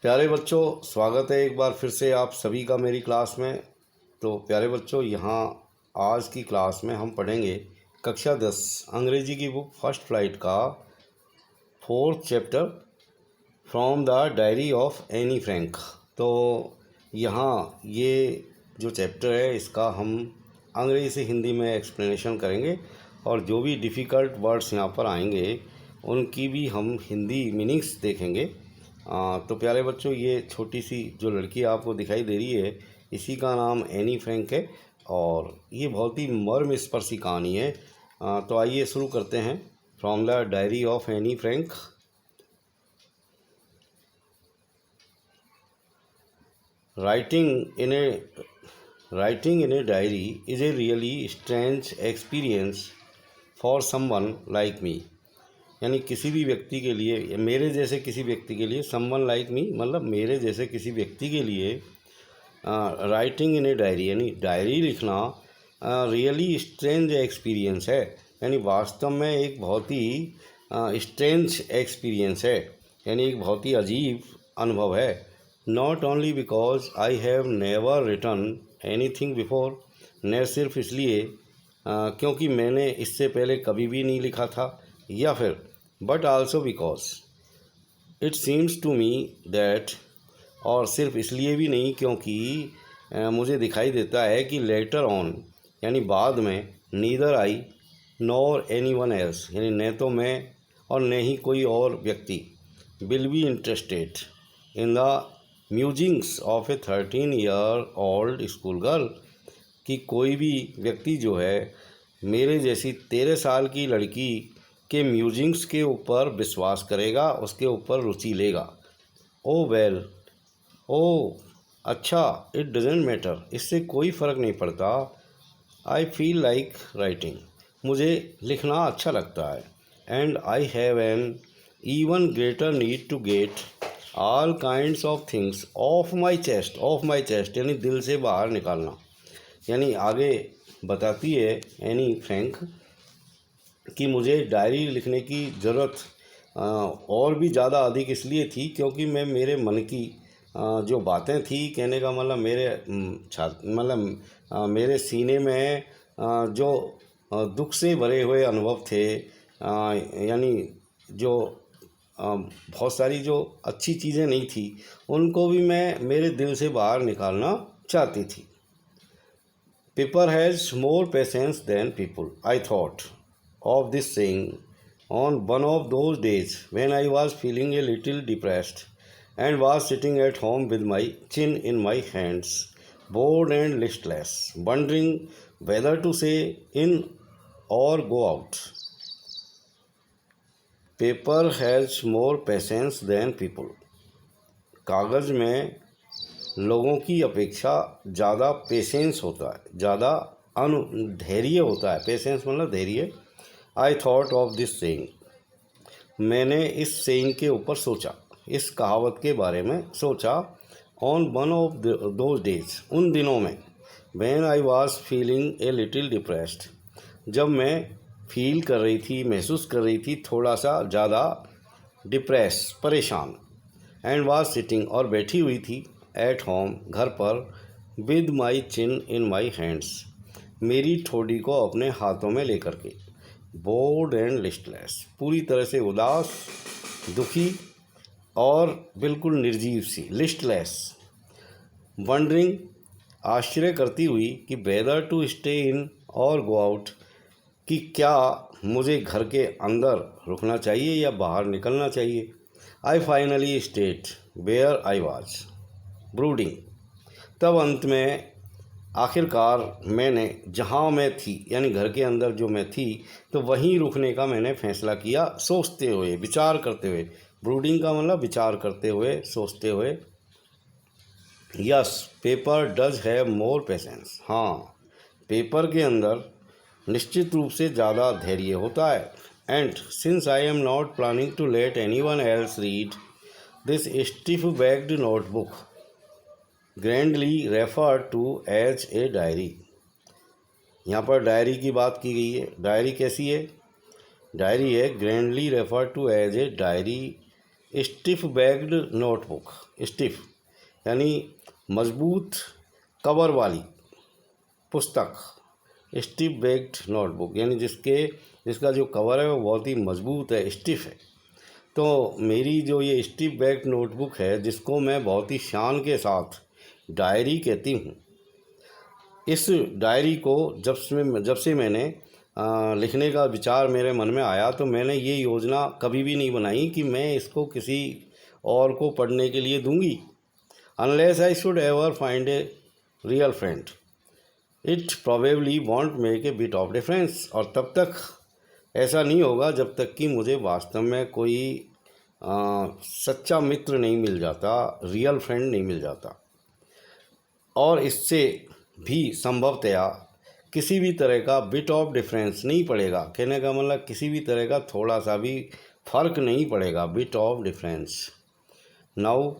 प्यारे बच्चों, स्वागत है एक बार फिर से आप सभी का मेरी क्लास में। तो प्यारे बच्चों, यहाँ आज की क्लास में हम पढ़ेंगे कक्षा 10 अंग्रेजी की बुक फर्स्ट फ्लाइट का 4th chapter from the diary of Anne Frank. तो यहाँ ये जो चैप्टर है इसका हम अंग्रेजी से हिंदी में एक्सप्लेनेशन करेंगे और जो भी डिफ़िकल्ट वर्ड्स यहाँ पर आएंगे उनकी भी हम हिंदी मीनिंग्स देखेंगे। तो प्यारे बच्चों, ये छोटी सी जो लड़की आपको दिखाई दे रही है इसी का नाम एनी फ्रैंक है और ये बहुत ही मर्मस्पर्शी कहानी है। तो आइए शुरू करते हैं। From the diary of Anne Frank. Writing in a diary is a really strange experience for someone like me. यानी किसी भी व्यक्ति के लिए, मेरे जैसे किसी व्यक्ति के लिए, समवन लाइक मी मतलब मेरे जैसे किसी व्यक्ति के लिए राइटिंग इन ए डायरी यानी डायरी लिखना रियली स्ट्रेंज एक्सपीरियंस है। यानी वास्तव में एक बहुत ही स्ट्रेंज एक्सपीरियंस है, यानी एक बहुत ही अजीब अनुभव है। Not only because I have never written anything before, न सिर्फ इसलिए क्योंकि मैंने इससे पहले कभी भी नहीं लिखा था, या फिर but also because it seems to me that, और सिर्फ इसलिए भी नहीं क्योंकि मुझे दिखाई देता है कि लेटर ऑन यानी बाद में neither I nor any one else यानी न तो मैं और न ही कोई और व्यक्ति will be interested in the musings of A 13-year old school girl, कि कोई भी व्यक्ति जो है मेरे जैसी 13 साल की लड़की के म्यूजिंग्स के ऊपर विश्वास करेगा, उसके ऊपर रुचि लेगा। ओ वेल, ओ अच्छा, इट डजेंट मैटर, इससे कोई फ़र्क नहीं पड़ता। आई फील लाइक राइटिंग, मुझे लिखना अच्छा लगता है। And I have an even greater need to get all kinds of things off my chest यानी दिल से बाहर निकालना। यानी आगे बताती है एनी फ्रैंक कि मुझे डायरी लिखने की ज़रूरत और भी ज़्यादा अधिक इसलिए थी क्योंकि मैं मेरे मन की जो बातें थी, कहने का मतलब मेरे सीने में जो दुख से भरे हुए अनुभव थे, यानी जो बहुत सारी जो अच्छी चीज़ें नहीं थी उनको भी मैं मेरे दिल से बाहर निकालना चाहती थी। Paper has more patience than people. I thought of this saying on one of those days when I was feeling a little depressed and was sitting at home with my chin in my hands, bored and listless, wondering whether to stay in or go out. Paper has more patience than people. कागज़ में लोगों की अपेक्षा ज़्यादा patience होता है, ज़्यादा धैर्य होता है। पेशेंस मतलब धैर्य। I thought of this saying, मैंने इस सेइंग के ऊपर सोचा, इस कहावत के बारे में सोचा। On one of those days, उन दिनों में, when I was feeling a little depressed, जब मैं फील कर रही थी, महसूस कर रही थी थोड़ा सा ज़्यादा डिप्रेस, परेशान। एंड वाज सिटिंग, और बैठी हुई थी, एट होम, घर पर, with my chin in my hands, मेरी ठोड़ी को अपने हाथों में लेकर के, बोर्ड एंड लिस्टलेस, पूरी तरह से उदास, दुखी और बिल्कुल निर्जीव सी, लिस्टलेस, वंडरिंग, आश्चर्य करती हुई कि वेदर टू स्टे इन और गो आउट, कि क्या मुझे घर के अंदर रुकना चाहिए या बाहर निकलना चाहिए। I finally state where I was brooding, तब अंत में आखिरकार मैंने जहाँ मैं थी यानी घर के अंदर जो मैं थी, तो वहीं रुकने का मैंने फैसला किया, सोचते हुए, विचार करते हुए। ब्रूडिंग का मतलब विचार करते हुए, सोचते हुए। Yes, paper does have more patience, हाँ, पेपर के अंदर निश्चित रूप से ज़्यादा धैर्य होता है। And since I am not planning to let anyone else read this stiff backed notebook, grandly refer to as a diary. यहाँ पर डायरी की बात की गई है। डायरी कैसी है? डायरी है grandly refer to as a diary stiff backed notebook. Stiff यानी मजबूत कवर वाली पुस्तक। स्टिफ बैग्ड नोटबुक यानी जिसका जो कवर है वो बहुत ही मजबूत है, स्टिफ है। तो मेरी जो ये स्टिफ बैग्ड नोटबुक है, जिसको मैं बहुत ही शान के साथ डायरी कहती हूँ, इस डायरी को जब से मैंने लिखने का विचार मेरे मन में आया, तो मैंने ये योजना कभी भी नहीं बनाई कि मैं इसको किसी और को पढ़ने के लिए दूंगी, unless I should ever find a real friend. It probably want make a bit of difference. और तब तक ऐसा नहीं होगा जब तक कि मुझे वास्तव में कोई सच्चा मित्र नहीं मिल जाता, रियल फ्रेंड नहीं मिल जाता। और इससे भी संभवतया किसी भी तरह का बिट ऑफ डिफरेंस नहीं पड़ेगा। कहने का मतलब किसी भी तरह का थोड़ा सा भी फ़र्क नहीं पड़ेगा, bit of difference. Now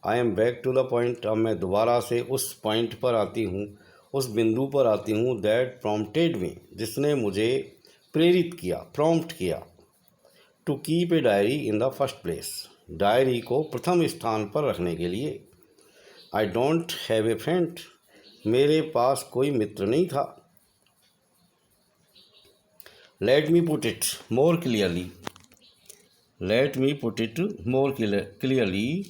I am back to the point. अब मैं दोबारा से उस पॉइंट पर आती हूँ, उस बिंदु पर आती हूँ, दैट प्रॉम्प्टेड मी, जिसने मुझे प्रेरित किया, प्रॉम्प्ट किया, to keep a diary in the first place, diary को प्रथम स्थान पर रखने के लिए। I don't have a friend, मेरे पास कोई मित्र नहीं था। Let me put it more clearly,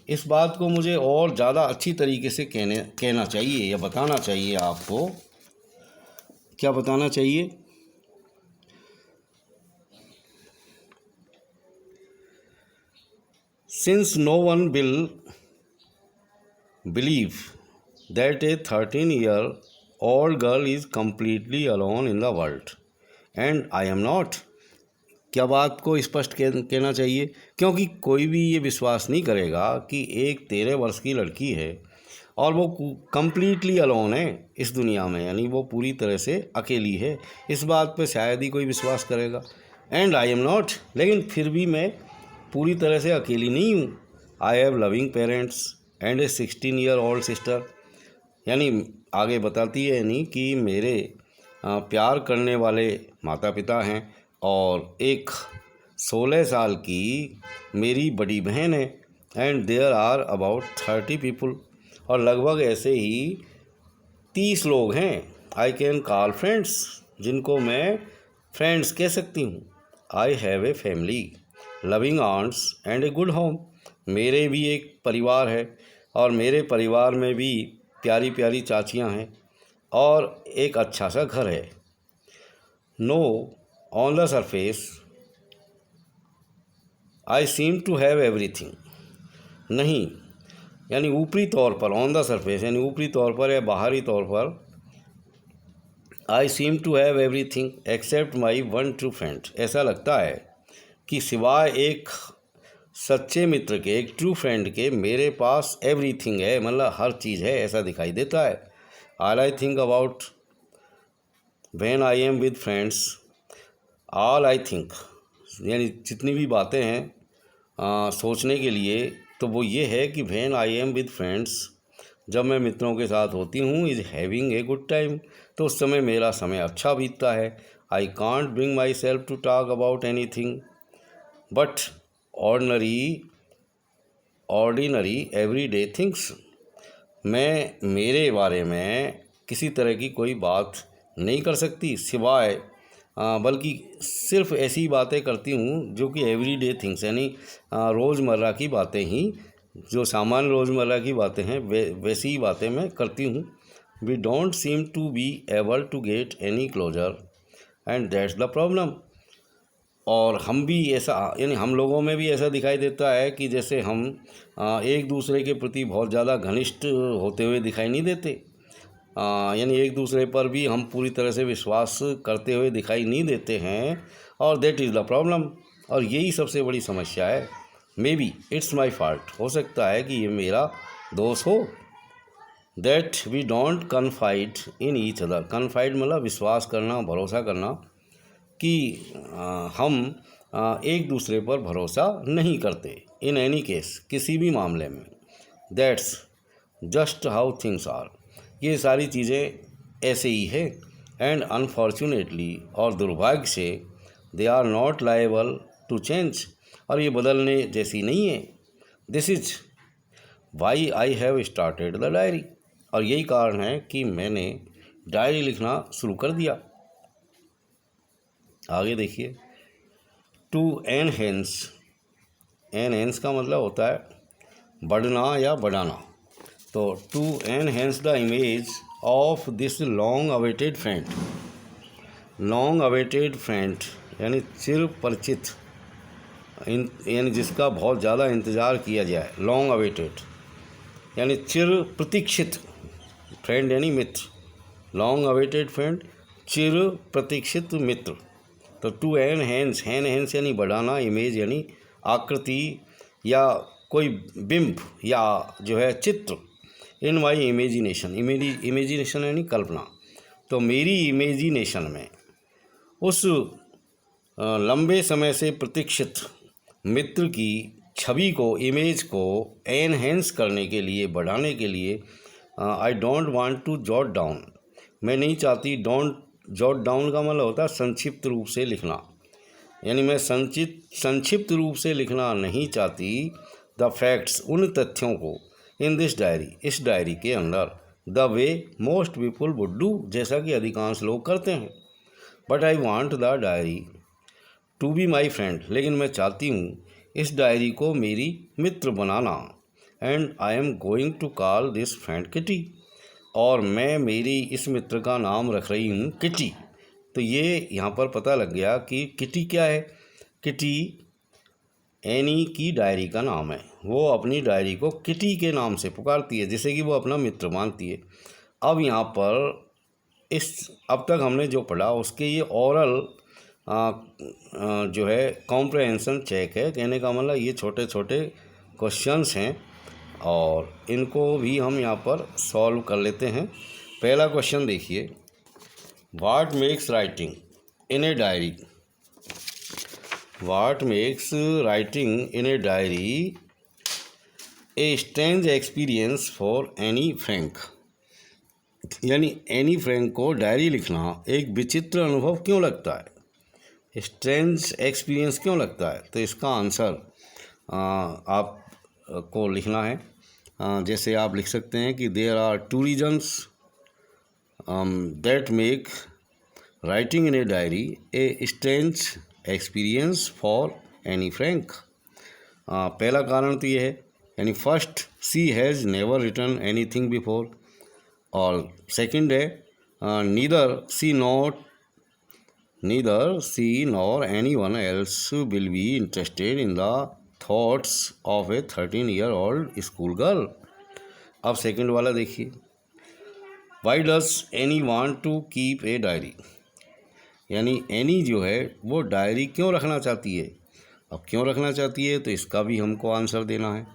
इस बात को मुझे और ज़्यादा अच्छी तरीके से कहना चाहिए या बताना चाहिए। आपको क्या बताना चाहिए? Since no one will believe that a 13-year-old girl is completely alone in the world and I am not। क्या बात को स्पष्ट कहना चाहिए? क्योंकि कोई भी ये विश्वास नहीं करेगा कि एक 13 वर्ष की लड़की है और वो कम्प्लीटली अलोन है इस दुनिया में, यानी वो पूरी तरह से अकेली है। इस बात पे शायद ही कोई विश्वास करेगा। एंड आई एम नॉट, लेकिन फिर भी मैं पूरी तरह से अकेली नहीं हूँ। I have loving parents and A 16-year-old sister, यानी आगे बताती है नहीं कि मेरे प्यार करने वाले माता पिता हैं और एक 16 साल की मेरी बड़ी बहन है। And there are about 30 people, और लगभग ऐसे ही 30 लोग हैं। आई कैन कॉल फ्रेंड्स, जिनको मैं फ्रेंड्स कह सकती हूँ। I have a family, loving aunts and a good home, मेरे भी एक परिवार है और मेरे परिवार में भी प्यारी प्यारी चाचियां हैं और एक अच्छा सा घर है। No on the surface I seem to have everything, नहीं यानी ऊपरी तौर पर, ऑन द सरफेस यानी ऊपरी तौर पर या बाहरी तौर पर, I seem to have everything except my one true friend, ऐसा लगता है कि सिवाय एक सच्चे मित्र के, एक ट्रू फ्रेंड के, मेरे पास एवरीथिंग है, मतलब हर चीज़ है, ऐसा दिखाई देता है। All I think about when I am with friends, all I think यानी जितनी भी बातें हैं सोचने के लिए, तो वो ये है कि when I am with friends, जब मैं मित्रों के साथ होती हूँ, is having a good time, तो उस समय मेरा समय अच्छा बीतता है। I can't bring myself to talk about anything but ordinary everyday things, मैं मेरे बारे में किसी तरह की कोई बात नहीं कर सकती सिवाय बल्कि सिर्फ ऐसी बातें करती हूँ जो कि एवरीडे थिंग्स यानी रोज़मर्रा की बातें ही, जो सामान्य रोज़मर्रा की बातें हैं वैसी ही बातें मैं करती हूँ। We don't seem to be able to get any closer and that's the problem. और हम भी ऐसा, यानी हम लोगों में भी ऐसा दिखाई देता है कि जैसे हम एक दूसरे के प्रति बहुत ज़्यादा घनिष्ठ होते हुए दिखाई नहीं देते, यानी एक दूसरे पर भी हम पूरी तरह से विश्वास करते हुए दिखाई नहीं देते हैं, और दैट इज़ द प्रॉब्लम, और यही सबसे बड़ी समस्या है। Maybe it's my fault, हो सकता है कि ये मेरा दोष हो। That we don't confide in each other, confide मतलब विश्वास करना, भरोसा करना, कि हम एक दूसरे पर भरोसा नहीं करते। इन एनी केस, किसी भी मामले में। That's just how things are, ये सारी चीज़ें ऐसे ही है। एंड अनफॉर्चुनेटली, और दुर्भाग्य से, they are not liable to change, और ये बदलने जैसी नहीं है। This is why I have started the diary, और यही कारण है कि मैंने डायरी लिखना शुरू कर दिया। आगे देखिए, टू एनहेंस, एनहेंस का मतलब होता है बढ़ना या बढ़ाना। तो to enhance the image of this long awaited friend, long awaited friend यानी चिर परिचित, यानी जिसका बहुत ज़्यादा इंतज़ार किया जाए, लॉन्ग अवेटेड यानी चिर प्रतीक्षित, फ्रेंड यानी मित्र, लॉन्ग अवेटेड फ्रेंड चिर प्रतीक्षित मित्र। तो टू एनहेंस, एनहेंस यानी बढ़ाना, इमेज यानी आकृति या कोई बिंब या जो है चित्र, इन माई इमेजिनेशन, इमेजिनेशन यानी कल्पना। तो मेरी इमेजिनेशन में उस लंबे समय से प्रतीक्षित मित्र की छवि को, इमेज को एनहेंस करने के लिए, बढ़ाने के लिए, I don't want to jot down, मैं नहीं चाहती, डोंट जॉट डाउन का मतलब होता है संक्षिप्त रूप से लिखना, यानी मैं संक्षिप्त रूप से लिखना नहीं चाहती द फैक्ट्स, उन तथ्यों को, इन दिस डायरी, इस डायरी के अंदर, the way most people would do, जैसा कि अधिकांश लोग करते हैं। But I want the diary to be my friend, लेकिन मैं चाहती हूँ इस डायरी को मेरी मित्र बनाना। And I am going to call this friend Kitty, और मैं मेरी इस मित्र का नाम रख रही हूँ किटी। तो ये यहाँ पर पता लग गया कि किटी क्या है। किटी एनी की डायरी का नाम है, वो अपनी डायरी को किटी के नाम से पुकारती है, जैसे कि वो अपना मित्र मानती है। अब यहाँ पर अब तक हमने जो पढ़ा उसके ये ओरल जो है कॉम्प्रहेंशन चेक है, कहने का मतलब ये छोटे छोटे क्वेश्चंस हैं और इनको भी हम यहाँ पर सॉल्व कर लेते हैं। पहला क्वेश्चन देखिए, what makes writing in a diary, what makes writing in a diary a strange experience for any Frank, यानी एनी फ्रैंक को डायरी लिखना एक विचित्र अनुभव क्यों लगता है, स्ट्रेंज एक्सपीरियंस क्यों लगता है। तो इसका आंसर आपको लिखना है। जैसे आप लिख सकते हैं कि there are two reasons that make writing in a diary a strange experience for any Frank. पहला कारण तो ये है, यानी first, she has never written anything before, और सेकंड है neither she nor anyone else will be interested in the thoughts of a 13-year-old school girl। अब second वाला देखिए, why does Annie want to keep a diary, यानी any जो है वो diary क्यों रखना चाहती है। अब क्यों रखना चाहती है तो इसका भी हमको आंसर देना है,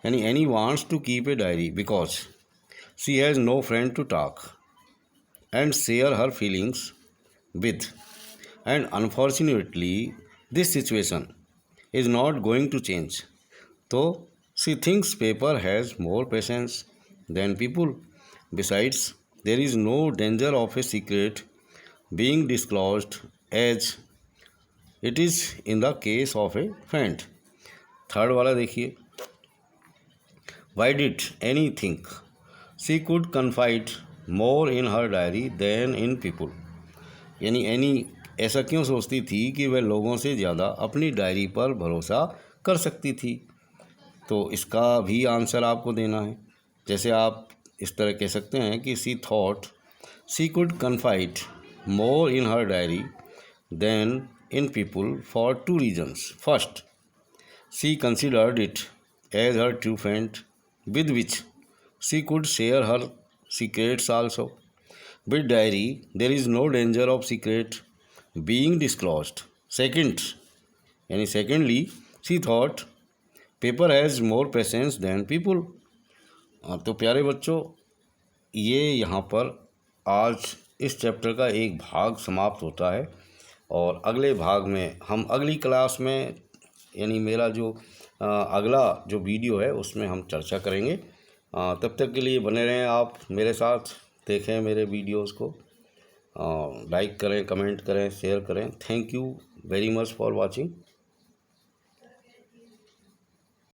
यानी any wants to keep a diary because she has no friend to talk and share her feelings with, and unfortunately this situation is not going to change। तो she thinks paper has more patience than people, besides there is no danger of a secret being disclosed as it is in the case of a friend। Third वाला देखिए, why did Annie think she could confide more in her diary than in people, यानी any ऐसा क्यों सोचती थी कि वह लोगों से ज़्यादा अपनी डायरी पर भरोसा कर सकती थी। तो इसका भी आंसर आपको देना है। जैसे आप इस तरह कह सकते हैं कि she thought she could confide more in her diary than in people for two reasons. First, she considered it as her true friend with which she could share her secrets also. With diary, there is no danger of secret being disclosed. Secondly, she thought paper has more patience than people। तो प्यारे बच्चों, ये यहाँ पर आज इस chapter का एक भाग समाप्त होता है और अगले भाग में हम अगली क्लास में, यानी मेरा जो अगला जो वीडियो है उसमें हम चर्चा करेंगे। तब तक के लिए बने रहें आप मेरे साथ, देखें मेरे वीडियोस को, लाइक करें, कमेंट करें, शेयर करें। Thank you very much for watching.